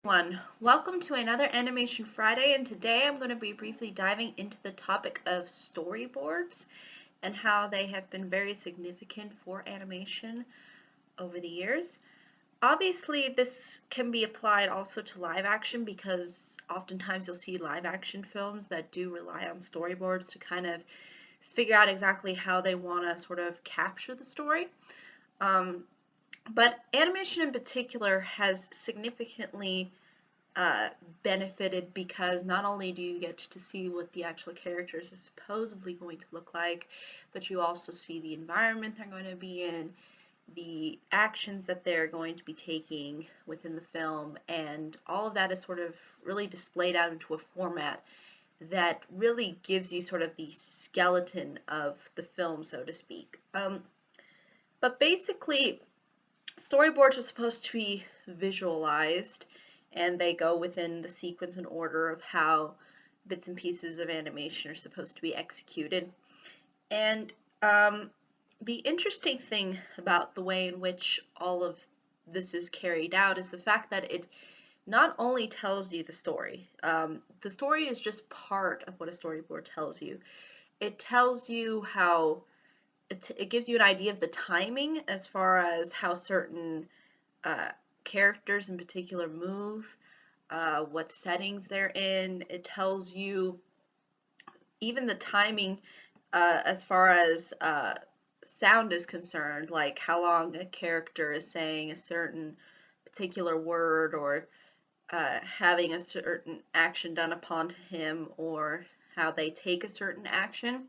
Welcome to another Animation Friday, and today I'm going to be briefly diving into the topic of storyboards and how they have been very significant for animation over the years. Obviously, this can be applied also to live action because oftentimes you'll see live action films that do rely on storyboards to kind of figure out exactly how they want to sort of capture the story. But animation in particular has significantly benefited because not only do you get to see what the actual characters are supposedly going to look like, but you also see the environment they're going to be in, the actions that they're going to be taking within the film, and all of that is sort of really displayed out into a format that really gives you sort of the skeleton of the film, so to speak. But basically, storyboards are supposed to be visualized, and they go within the sequence and order of how bits and pieces of animation are supposed to be executed. And the interesting thing about the way in which all of this is carried out is the fact that it not only tells you the story is just part of what a storyboard tells you. It tells you how it gives you an idea of the timing as far as how certain uh, characters in particular move, what settings they're in. It tells you even the timing as far as sound is concerned, like how long a character is saying a certain particular word or having a certain action done upon him, or how they take a certain action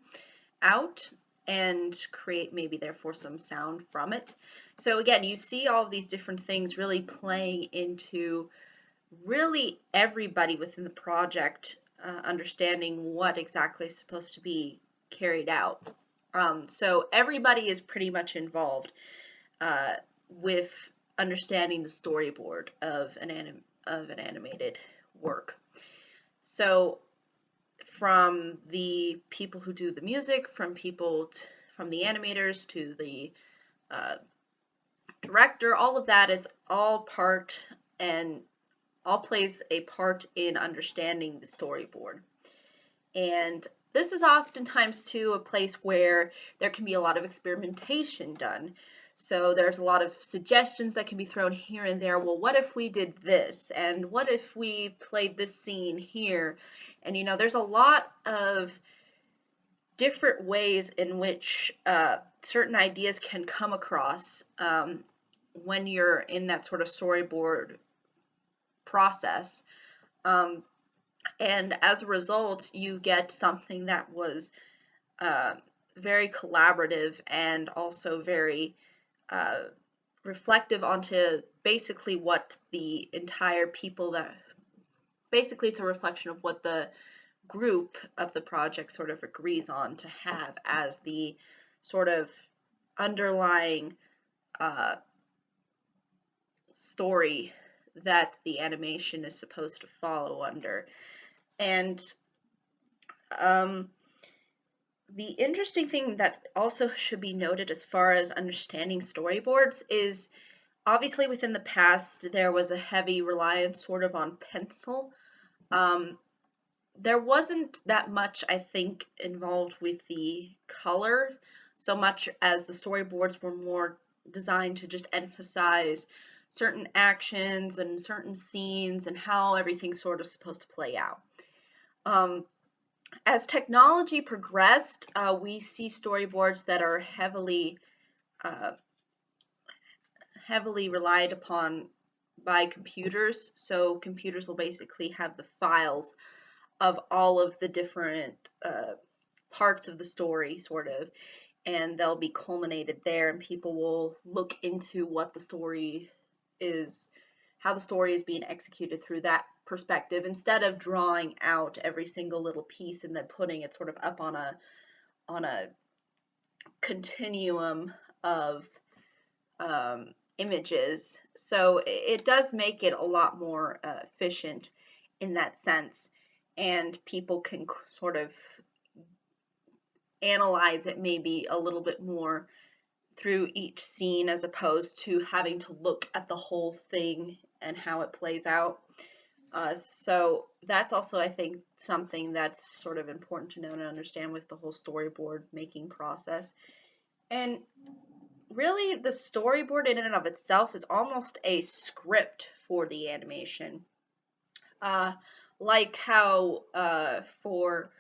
out and create maybe therefore some sound from it. So again, you see all of these different things really playing into really everybody within the project understanding what exactly is supposed to be carried out. So everybody is pretty much involved uh, with understanding the storyboard of an animated work. So from the people who do the music, from the animators to the uh, director, all of that is all part and all plays a part in understanding the storyboard. And this is oftentimes too a place where there can be a lot of experimentation done. So there's a lot of suggestions that can be thrown here and there. Well, what if we did this? And what if we played this scene here? And there's a lot of different ways in which certain ideas can come across when you're in that sort of storyboard process. Um, and as a result, you get something that was uh, very collaborative and also very uh, reflective onto basically what the entire people that basically it's a reflection of what the group of the project sort of agrees on to have as the sort of underlying uh, story that the animation is supposed to follow under. And um, the interesting thing that also should be noted as far as understanding storyboards is obviously within the past there was a heavy reliance sort of on pencil. Um, there wasn't that much, I think, involved with the color so much as the storyboards were more designed to just emphasize certain actions and certain scenes and how everything's sort of supposed to play out. Um, as technology progressed, we see storyboards that are uh, heavily relied upon by computers. So computers will basically have the files of all of the different parts of the story, sort of, and they'll be culminated there, and people will look into what the story is, how the story is being executed through that perspective, instead of drawing out every single little piece and then putting it sort of up on a continuum of images. So it does make it a lot more efficient in that sense, and people can sort of analyze it maybe a little bit more through each scene as opposed to having to look at the whole thing and how it plays out. So that's also, I think, something that's sort of important to know and understand with the whole storyboard making process. And really, the storyboard in and of itself is almost a script for the animation. Like how for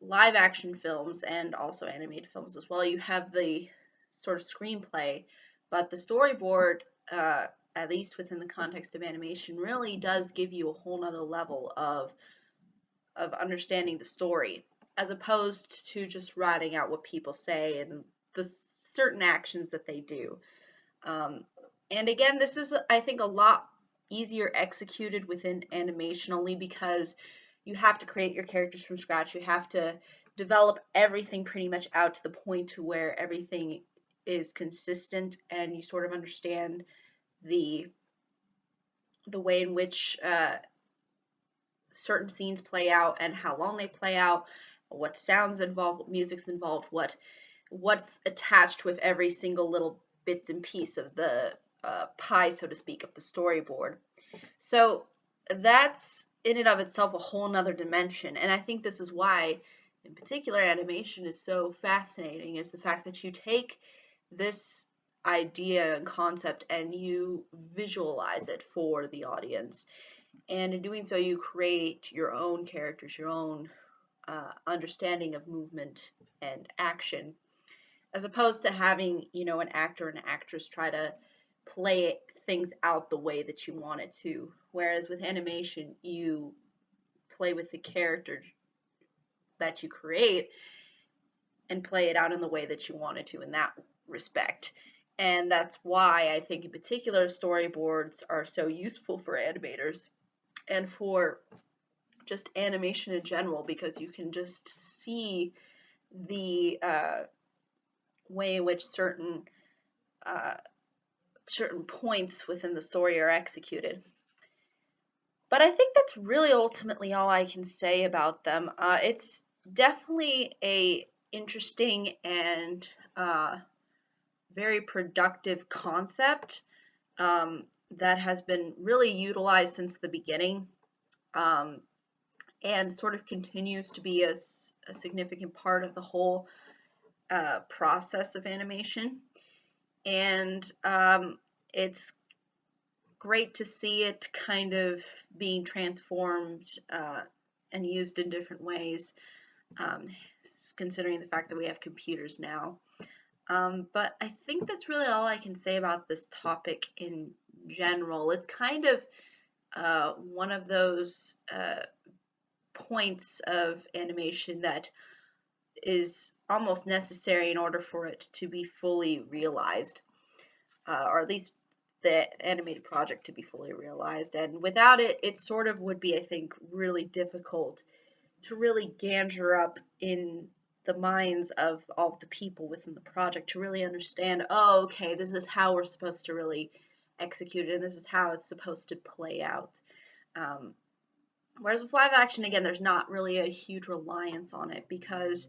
live action films and also animated films as well, you have the sort of screenplay, but the storyboard, at least within the context of animation, really does give you a whole nother level of understanding the story, as opposed to just writing out what people say and the certain actions that they do. And again, this is, I think, a lot easier executed within animation, only because you have to create your characters from scratch. You have to develop everything pretty much out to the point to where everything is consistent, and you sort of understand the way in which certain scenes play out and how long they play out, what sounds involved, what music's involved, what's attached with every single little bits and piece of the pie, so to speak, of the storyboard. So that's in and of itself a whole nother dimension, and I think this is why, in particular, animation is so fascinating, is the fact that you take this idea and concept and you visualize it for the audience. And in doing so, you create your own characters, your own understanding of movement and action, as opposed to having, an actor and actress try to play things out the way that you want it to. Whereas with animation, you play with the character that you create and play it out in the way that you want it to in that respect. And that's why I think in particular storyboards are so useful for animators and for just animation in general, because you can just see the way in which certain points within the story are executed. But I think that's really ultimately all I can say about them. It's definitely a interesting and very productive concept that has been really utilized since the beginning, and sort of continues to be a significant part of the whole process of animation. And it's great to see it kind of being transformed and used in different ways, considering the fact that we have computers now. But I think that's really all I can say about this topic in general. It's kind of one of those points of animation that is almost necessary in order for it to be fully realized, or at least the animated project to be fully realized. And without it, it sort of would be, I think, really difficult to really gander up in the minds of all of the people within the project to really understand, oh, okay, this is how we're supposed to really execute it, and this is how it's supposed to play out. Whereas with live action, again, there's not really a huge reliance on it, because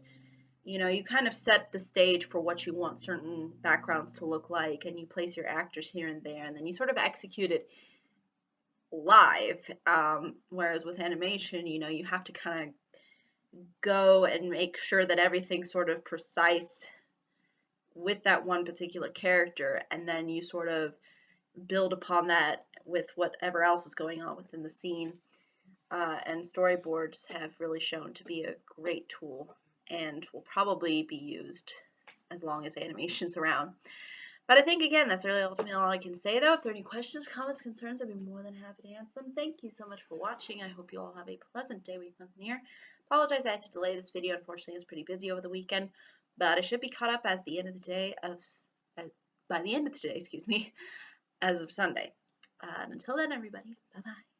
you kind of set the stage for what you want certain backgrounds to look like, and you place your actors here and there, and then you sort of execute it live. Whereas with animation, you have to kind of go and make sure that everything's sort of precise with that one particular character, and then you sort of build upon that with whatever else is going on within the scene. And storyboards have really shown to be a great tool and will probably be used as long as animation's around. But I think, again, that's really ultimately all I can say, though. If there are any questions, comments, concerns, I'd be more than happy to answer them. Thank you so much for watching. I hope you all have a pleasant day, week, month, and year. Apologize I had to delay this video. Unfortunately, I was pretty busy over the weekend, but I should be caught up by the end of the day, excuse me, as of Sunday. And until then, everybody, bye-bye.